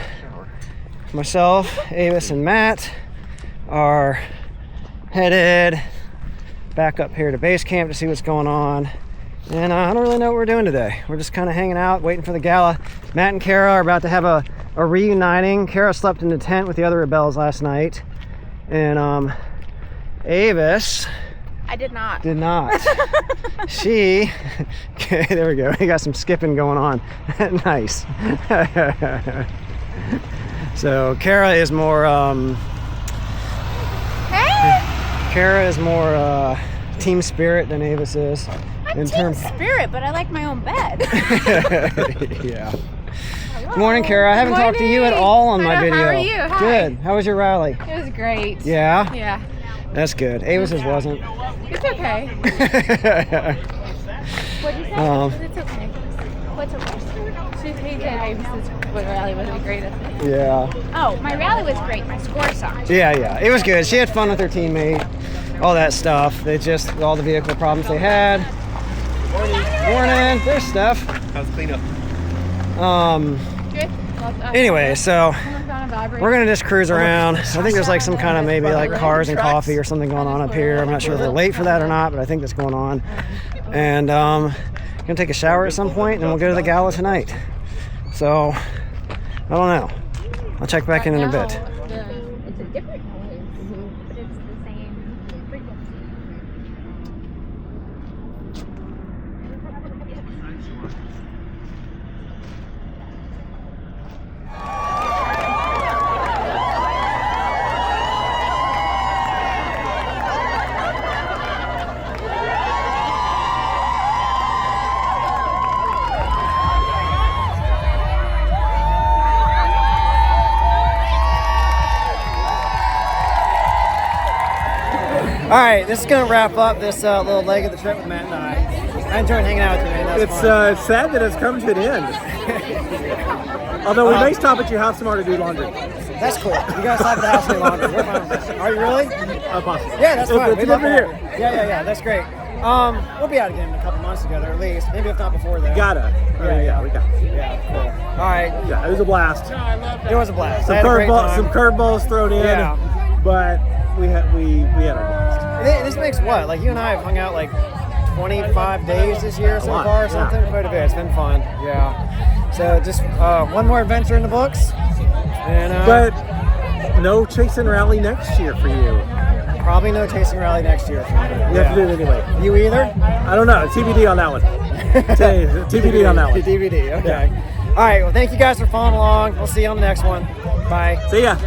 myself, Avis, and Matt are headed back up here to base camp to see what's going on. And I don't really know what we're doing today. We're just kind of hanging out, waiting for the gala. Matt and Kara are about to have a reuniting. Kara slept in the tent with the other rebels last night, and Avis, I did not. She, okay, there we go. We got some skipping going on. Nice. So Kara is more Kara is more team spirit than Avis is. I'm team spirit, but I like my own bed. Yeah. Good morning, Kara. I haven't talked to you at all on my video. How are you? Hi. Good. How was your rally? It was great. Yeah? Yeah. That's good. Avis's wasn't. It's okay. What'd you say? It's okay. What's okay? She said Avis's rally wasn't great. Yeah. Oh, my rally was great. My score sucked. Yeah. It was good. She had fun with her teammate. All that stuff. They just, all the vehicle problems they had. Morning. There's Steph. How's the cleanup? Good. Anyway, so we're gonna just cruise around. I think there's like some kind of maybe like cars and coffee or something going on up here. I'm not sure if we're late for that or not, but I think that's going on. And gonna take a shower at some point, and then we'll go to the gala tonight. So I don't know. I'll check back in a bit. It's a different noise, but it's the same frequency. All right, this is going to wrap up this little leg of the trip with Matt and I. I enjoyed hanging out with you, man. It's sad that it's come to an end. Although we may stop at your house tomorrow to do laundry. That's cool. You guys stop at the house to do laundry. We're fine with that. Are you really? Possibly. Yeah, that's fine. It's good for you. Yeah, that's great. We'll be out again in a couple months together, at least. Maybe if not before then. Gotta. We got. Yeah, cool. All right. Yeah, it was a blast. It was a blast. Some curveballs thrown in. Yeah. But we had our blast. This makes what? Like you and I have hung out like 25 days this year so far or something? Yeah. Quite a bit. It's been fun. Yeah. So just one more adventure in the books. And but no chasing rally next year for you. Probably no chasing rally next year for me. You have to do it anyway. You either? I don't know. TBD on that one. TBD on that one. TBD. Okay. Yeah. All right. Well, thank you guys for following along. We'll see you on the next one. Bye. See ya.